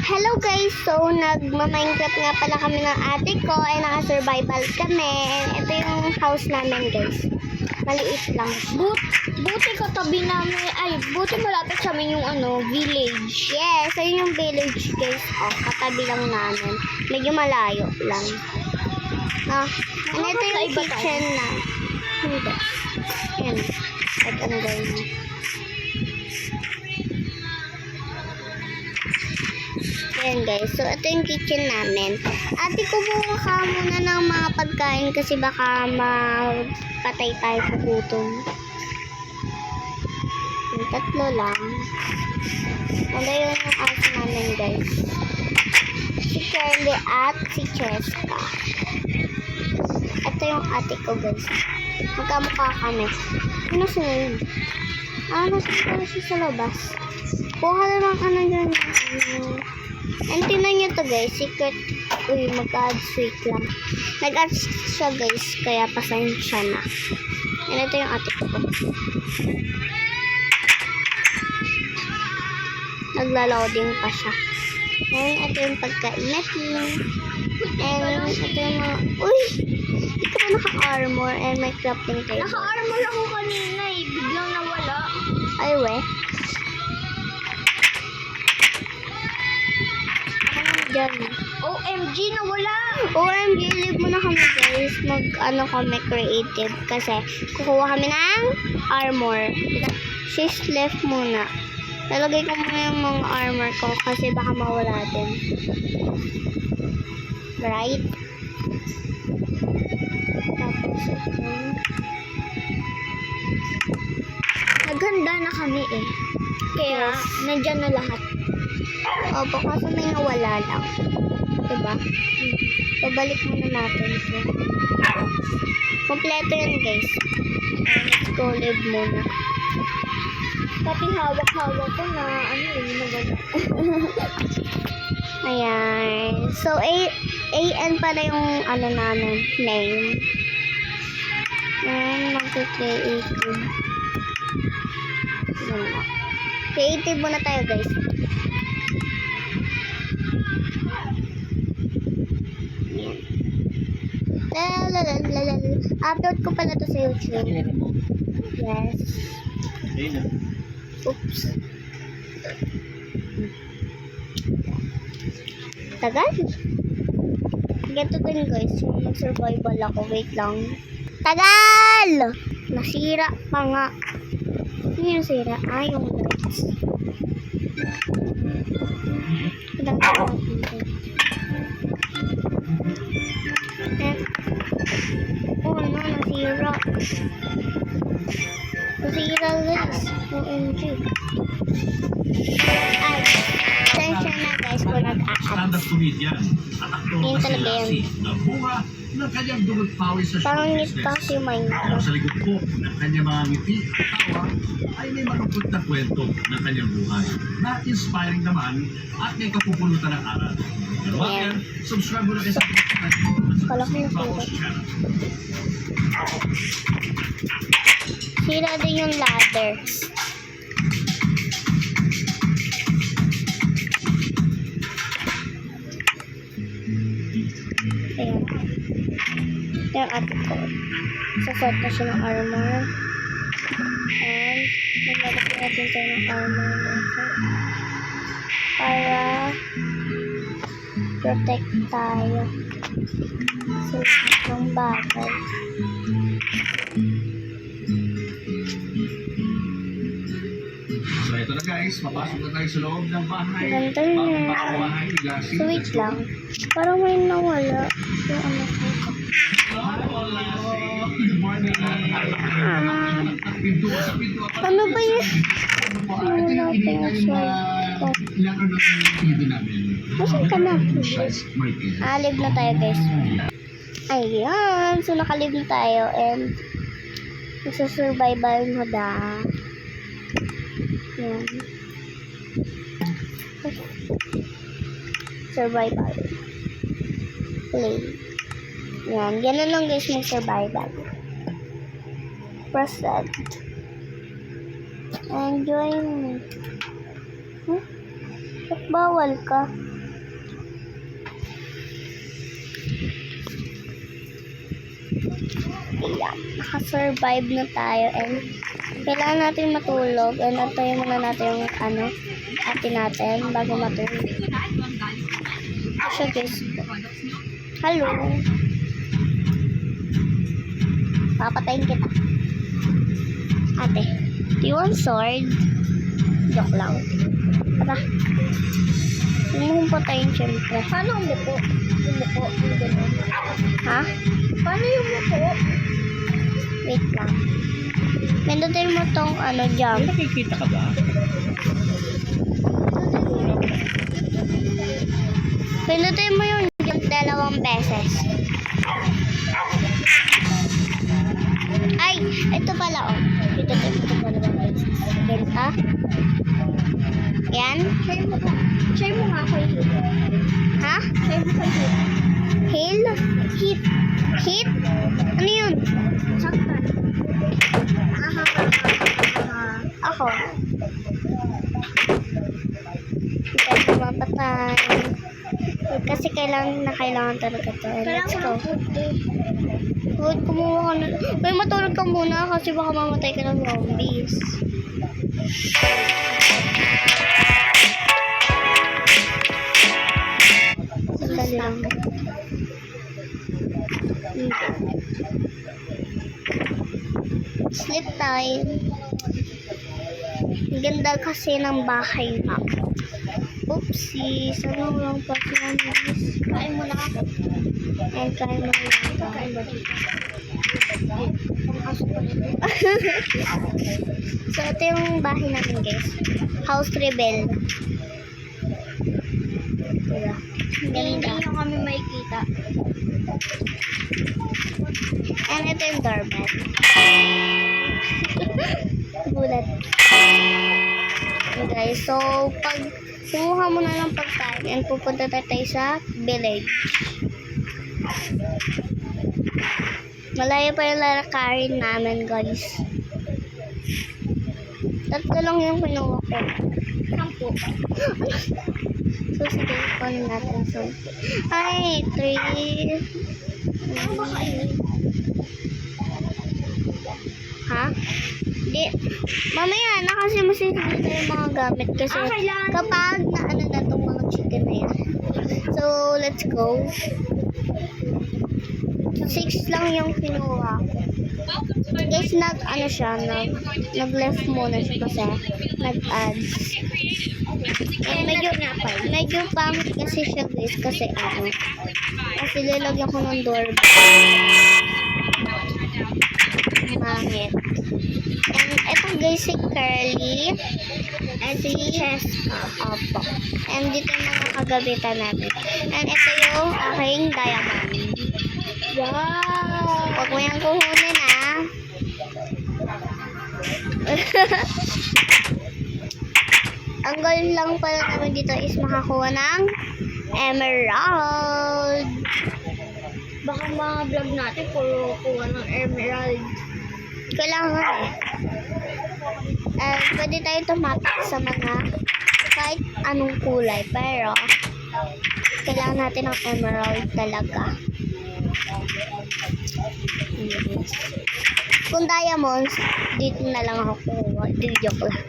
Hello guys! So, nagma-Minecraft nga pala kami ng ate ko ay naka-survival kami. And ito yung house namin guys. Maliit lang. Buti katabi namin, buti malapit sa amin yung village. Yes! Ayun yung village guys. Oh, katabi lang namin. Medyo malayo lang. And ito yung kitchen na. Hindi. Yan. At ano gawin mo? Ayan guys, so ito yung kitchen namin. Ate ko buka muna ng mga pagkain kasi baka mapatay tayo sa gutom. Yung tatlo lang. And ayun yung aso namin guys. Si Curly at si Cheska. Ito yung ate ko guys. Magkamukha kami. Ano sila yun? Nasa siya sa labas. Kuha naman dyan. And tinan nyo to guys, secret. Uy, mag-add sweet lang. Nag-add siya guys, kaya pasensya na. And ito yung ate ko. Nagla-loading pa siya. And ito yung pagkain natin. And ito yung mga... Uy! Hindi ka ba naka-armor and may crafting table? Naka-armor ako kanina biglang nawala. Ay, we. Diyan. OMG, nawala! OMG, leave mo na kami guys. Kami creative kasi kukuha kami ng armor. Sis left muna. Lalagay ko muna yung mga armor ko kasi baka mawala din. Right? Tapos ito. Naghanda na kami Kaya, nandyan na lahat. Opo, kaso may nawala lang. Diba? Pabalik muna natin ito. Kompleto yun guys. Let's go live muna. Pati hawak-hawak ko na, naganda. Ayan. So, AN pala yung namin, name. Ayan, mag-creative. Creative muna tayo guys. Upload ko pala to sa YouTube. Yes. Oops. Tagal. Ganito din guys, yung mag-survival ako. Wait lang. Tagal! Nasira pa nga. Ano yung nasira? Yung lights. Nasira. Nasira guys. OMG. Ay, attention na guys kung nag-act. Stand-up comedian at aktor Yun na si talaga Lassie yun. na bunga ng kanyang dugot pawis sa Parang show nito business. si Minecraft. Habang sa likod po ng kanyang mga ngiti at tawa ay may malungkot na kwento ng kanyang buhay na inspiring naman at may kapupulutan ng aral. Pero Yeah. subscribe mo na kayo sa Kala ko yung Pawis channel. Sira din yung ladder. Ayan. Yung ate ko. Sasot na siya ng armor. And maglalagay natin tayo ng armor natin. Para protect tayo sa lahat ng bagay. So ito na guys, papasok na tayo sa loob ng bahay. Ganda yun. Bahay ni Lassie. So wait lang. Parang may nawala. Yung ano ko. Good morning. Pinto sa pinto. Ano ba yun? Wala pa yung swipe. Ilang ano yung pinto namin? Nasaan ka na? Marquez. Live na tayo guys. Ayan. So nakalive na tayo. And nasa-survival mode Ayan. Survival. Play. Yan. Ganun lang guys yung survival. Proceed. Enjoy me. Ba't bawal ka? Ayan, nakasurvive na tayo and kailangan natin matulog and antayin muna natin yung ate natin bago matulog. So guys, hello. Papatayin kita. Ate, do you want sword? Joke lang. Tara. Hindi mo patayin syempre. Paano ang buko? Yung buko, yung gano'n. Ha? Paano yung buko? Wait lang. Pindutin mo tong jump. Nakikita ka ba? Pindutin mo yung jump 2 beses. Ay, ito pala Pindutin mo ito 2 beses. Ganito. Yan. Share mo nga kay Hit. Ha? Share mo kay Hit. Heal? Hit? Hit? Ano yun? Saktan. Ako. Hindi ko mapatay. Kasi kailangan talaga to. Let's go. Huwag kumuha ka na. May matulog ka muna kasi baka mamatay ka ng zombies. Sandali lang. Sleep time. Ganda kasi ng bahay na. Oopsie. Ano lang pa siya. Kain mo na ako. And kain mo na ito. Kain ba dito? Pang-aso pa nito. So, ito yung bahay namin, guys. House rebel. Diba? Hindi Ganda. nyo kami makikita. And ito yung doorbell. Gulat. Okay, so, pag kumuha mo na ng pagkain and pupunta tayo sa village. Malayo pa yung lalakarin namin, guys. 3 lang yung kinuha ko. 10. So, sige, kunin natin. So, ay, 3. Ano ba kainin? Ha? Di. Mamaya na kasi masisigil na yung mga gamit. Kasi kailangan. kapag na na itong mga chicken na yan. So, let's go. 6 lang yung kinuha. Guys, nag-left muna siya kasi nag-ads. And medyo pangit kasi siya, guys, kasi kasi lalagyan ko ng doorbell. Pangit. And ito, guys, si Curly. And si Cheska. Opo. And dito yung mga kagabitan natin. And ito yung aking diamond. Wow! Huwag mo yung kuhunin, Ang goal lang pala namin dito is makakuha ng emerald. Baka mga vlog natin puro kuha ng emerald. Kailangan pwede tayo tumatak sa mga kahit anong kulay. Pero, kailangan natin ng emerald talaga. Kung diamonds, dito na lang ako kuha. Joke lang.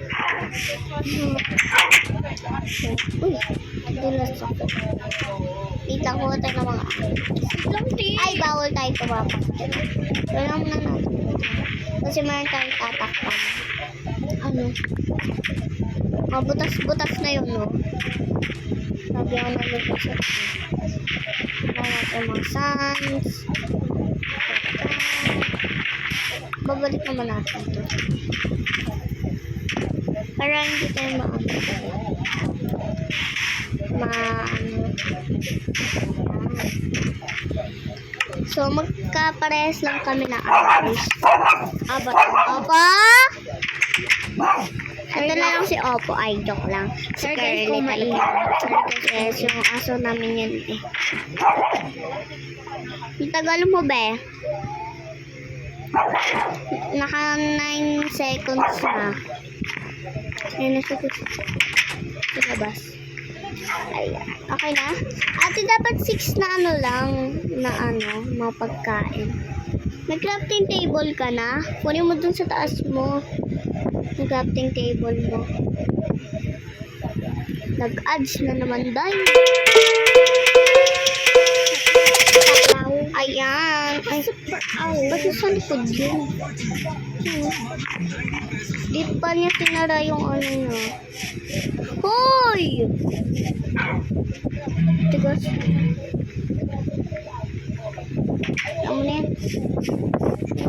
Uy, dulas ako. Dito ko tayo ng mga ay, bawal tayo tumapak. Wala mo na natin. Kasi meron tayong tatakpan. Mabutas-butas na yun, no? Sabi ako na lupas sa wala natin mga sands. Babalik naman natin ito. Para hindi tayo So, magkaparehas lang kami na arrows. Opo! Ito na lang si Opo. Ay, joke lang. Si Sorry guys, Curly kumain. talaga. Yes, yung aso namin yan eh. Ang tagal mo ba? Naka 9 seconds na. Ayun na siya sa labas. Ayan. Okay na? Ate, dapat 6 na lang na mga pagkain. May crafting table ka na? Kunin mo dun sa taas mo. Yung crafting table mo. Nag-ads na naman dahil. Ayan. Ay, ba't sa likod yun? Di pa niya tinara yung ano niya. Hoy! Tigas. Alam mo na yan.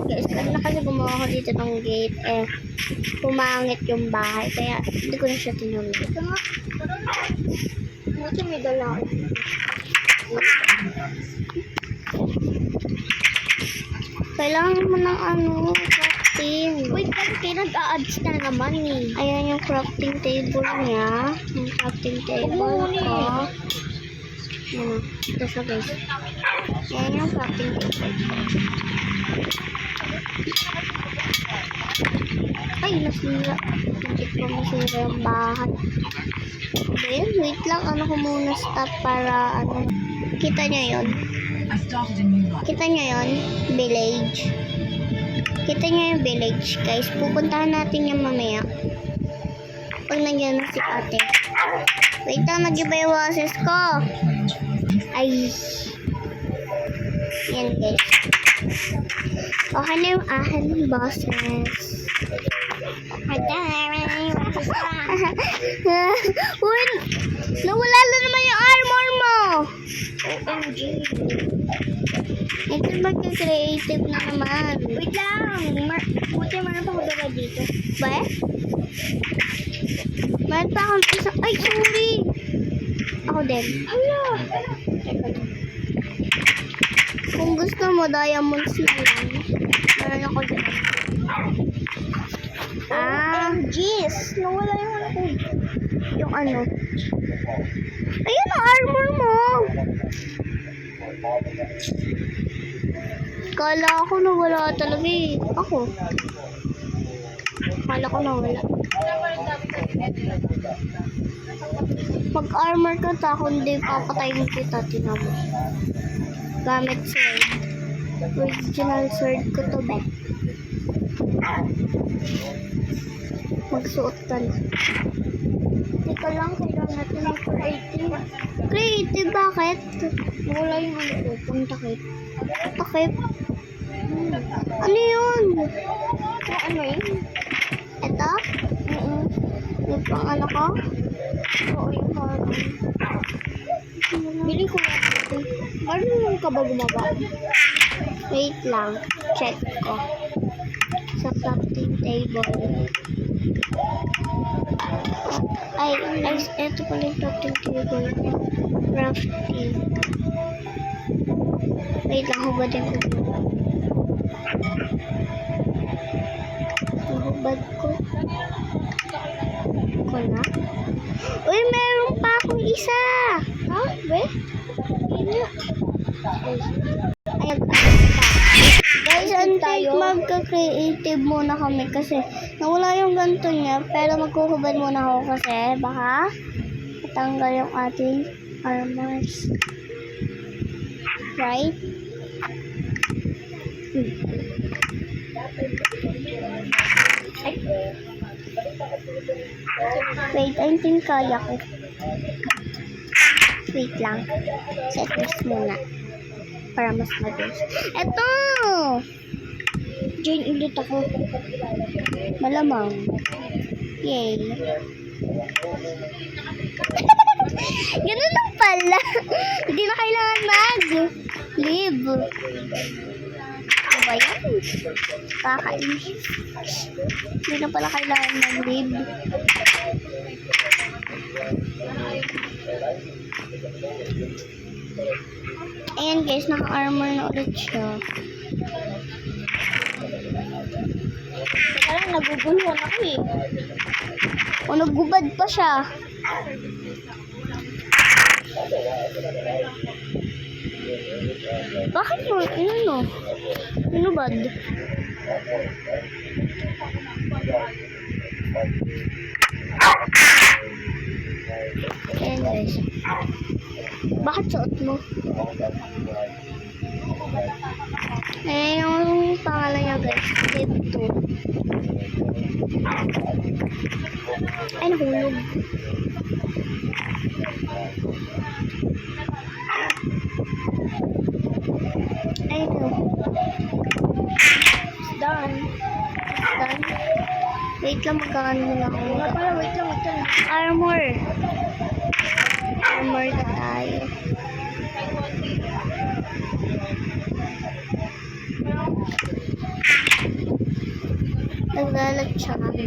Guys, kanina kasi gumawa ko dito ng gate. Pumangit yung bahay. Kaya hindi ko na siya tinulog. Buti may dala ako. Kailangan mo ng crafting. Wait, kasi nag-a-ads na naman eh. Ayan yung crafting table niya. Yung crafting table ko. Yan o. Ito siya guys. Ayan yung crafting table. Ay, nasira. Hindi ko masira yung bahay. Then, wait lang. Ano ko muna stop para ano. Kita nyo yun? Kita nyo yun? Village. Kita nyo yung village, guys. Pupuntahan natin yung mamaya. Pag nandiyan na si ate. Wait lang, nag-iba yung boses ko. Ay. Yan, guys. Okay na yung aking boses. Uy, nawala na naman yung armor mo. OMG. Ito magka-creative na naman. Wait lang. Buti meron pa ako dala dito. Ba? Meron pa akong isang... Ay, sorry! Ako din. Hala. Kung gusto mo, diamonds na lang. Meron ako din. OMGs. Nawala yung ano ko. Yung ano. Ayun ang armor mo! Kala ko nawala talaga eh. Ako. Kala ko nawala. Mag-armor ka ta, kundi papatayin kita, tinan mo. Gamit sword. Original sword ko to, be. Magsuot ka na. Teka lang, kailangan natin ng creative. Creative, bakit? Nawala yung ano ko, puntakit. Takip. Ano yun? Ano yun? Ito? Yung pang ano ko? Oo, yung parang. Bili ko lang ito. Marunong ka ba gumawa? Wait lang. Check ko. Sa crafting table. Ay, ito pala yung crafting table. Crafting. Wait lang, hubadin ko. Hubad ko. Ko na. Uy, meron pa akong isa! Ha? Be? Ay, guys, antik magka-creative muna kami kasi nawala yung ganito niya, pero magkuhubad muna ako kasi baka matanggal yung ating armors. Right? Wait, I think kaya ko. Wait lang. Set this muna. Para mas mabilis. Eto! Join ulit ako. Malamang. Yay. Ganun lang pala. Hindi na kailangan mag-live. Ano ba yan? Kakainis. Hindi na pala kailangan mag-live. Ayan guys, naka-armor na ulit siya. Teka lang, naguguluhan ako eh. O, naggubad pa siya. Bakit mo? Ano? Inubad? Ayan guys. Bakit suot mo? Eh, yung pangalan niya guys, ito. Ay, nahulog. Ay, no. It's done. Done. Wait lang, magkakaano muna ako. Nga pala, wait lang. Armor. Armor na tayo. Naglalag siya kami.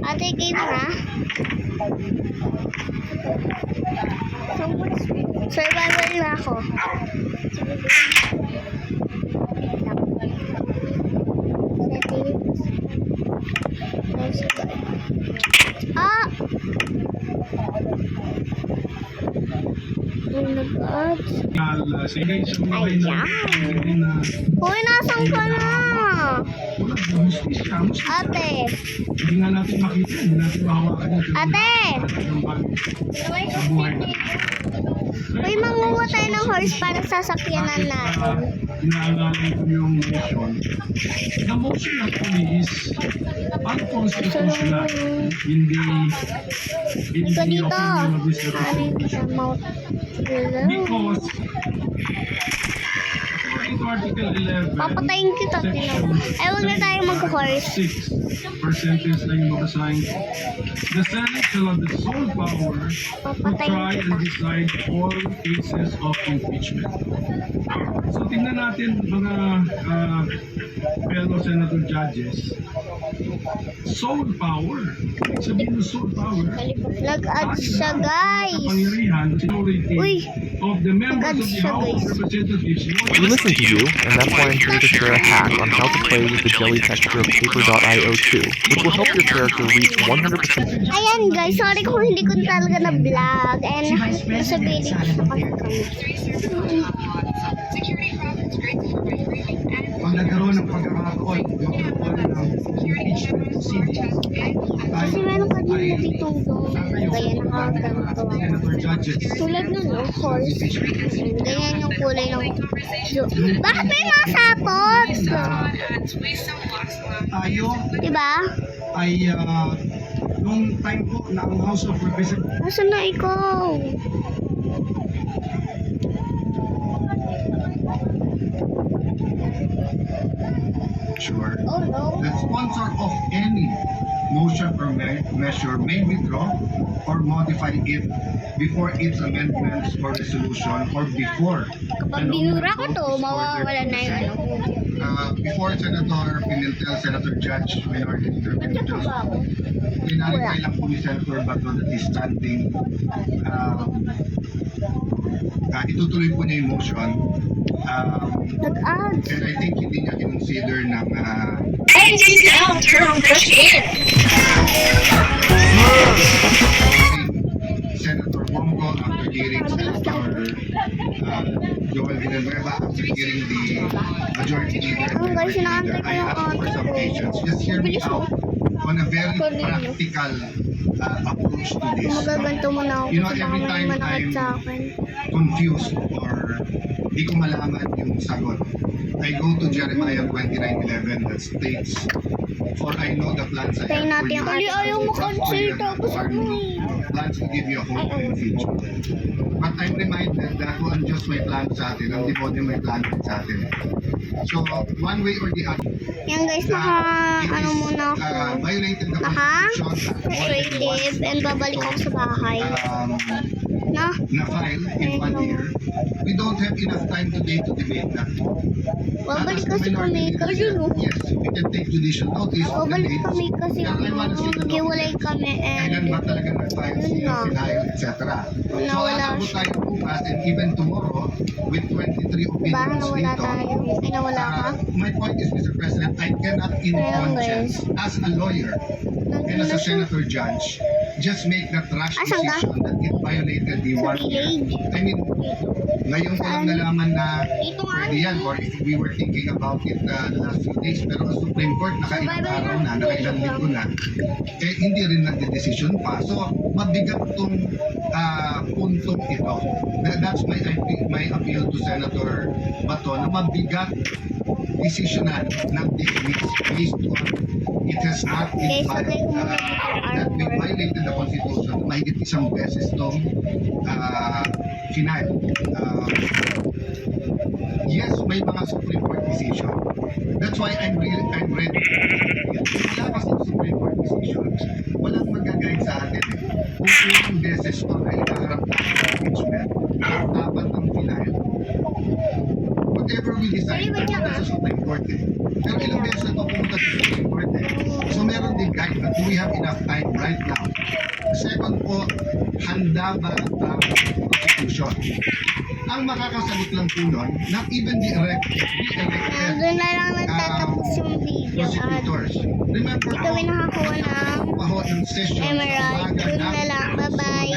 Ate, game na? Survival na ako. Ah! Oh my God. Sige, sumabay na. Hoy, nasan ka na? Wala, hustisya. Ate! Hindi nga natin makita, hindi natin mahawakan yung Ate! sa buhay. Uy, manguha tayo ng horse para sasakyanan natin. Inaalala ko yung motion. The motion actually is unconstitutional. Hindi Ikaw dito. opinion of this Ano yung representation. sa mouth? Hello? Because according to Article 11, Papatayin kita, Section Ay, huwag na tayo mag-horse. 6% lang yung mabasahin. The Senate shall have the sole power to Papatayin try kita. and decide all cases of impeachment. So tingnan natin mga fellow senator judges. Sole power. Sabihin mo sole power. Nag-add siya, guys. Kapangyarihan, authority Uy, of the members of the siya, House of guys. Representatives. We listen to you, and that's why I'm here to share a hack on how to play with the jelly texture of Paper.io 2, which will help your character reach 100%. Ayan guys, sorry kung hindi ko talaga na-vlog. And sabihin ko sa kami. Pag nagkaroon ng pagkakataon, magkaroon ng impeachment proceedings, Kasi meron pa din ditong doon. Kaya nakaganto. senator judges, Tulad nun, no? Horse. Ganyan yung kulay ng... Bakit may mga sapot? tayo Diba? ay nung time po na ang House of Representatives Nasaan na ikaw? sure Oh no. the sponsor of any motion or measure may withdraw or modify it before its amendments or resolution or before Kapag binura ko to, mawawala na yung ano. before Senator Pimentel, Senator Judge, Minority Leader Pimentel, pinarify lang po ni Senator Bato that is standing. Itutuloy po niya yung motion. Nag-add. And I think hindi niya kinonsider ng Senator Bongo after hearing Senator Joel Villanueva after hearing the majority leader and Oh, guys, minority inaantay leader. ko I yung asked for auto some ko. patience. Just hear me out on a very practical approach to this. Magaganto mo na ako You know, kasi baka every may time manakad I'm sa akin. confused or di ko malaman yung sagot, I go to Jeremiah 29:11 that states, "For I know the plans I Tayo have for natin you." ang ating Ayaw mo cancel tapos ano eh. Plans to give you a hope and a future. But I'm reminded that kung ano Diyos may plano sa atin, ang demonyo may plano sa atin. So, one way or the other, Yan guys, ano muna ako. violated the Naka Constitution that creative and babalik ako sa bahay. No? na file in 1 year. We don't have enough time today to debate that. Babalik As the kasi kami minority kasi leader said, yes, we can take judicial notice of the babalik dates. kami kasi naghiwalay kami Kailan and ba talaga nag-file Yun sila, na. final, etc. So, Nawala aabot siya. tayo bukas and even tomorrow with 23 Diba, opinions nawala dito. tayo. Ay, nawala ka? My point is, Mr. President, I cannot in Kaya, conscience, as a lawyer and as a senator judge, just make that rash Asan ka? decision that it violated the Sa 1 year. village. I mean, Ngayon ko lang nalaman na Ito nga. pwede yan, or if we were thinking about it the last few days, pero ang Supreme Court nakailang araw na, nakailang linggo na, eh hindi rin nagde-desisyon pa. So, mabigat tong puntong ito. That's my appeal to Senator Bato, na mabigat decisionan ng dismiss based on it has not been that we violated the Constitution mahigit isang beses itong final. Yes, may mga Supreme Court decision. That's why I'm ready. Wala kasi yung Supreme Court decision. Walang mag-guide sa atin. Kung ilang beses pa na inaharap natin sa impeachment, dapat ang final. Whatever we decide, pumunta sa Supreme Court eh. Pero ilang beses na ito pumunta sa Supreme Court eh. So meron din guide na do we have enough time right now? Second po, handa ba ang Constitution? Ang makakasagot lang po nun, not even the elected Doon na lang nagtatapos yung video at prosecutors. Remember hindi kami nakakuha ng ng session sa emerald. umaga Doon na natin. lang. Bye-bye.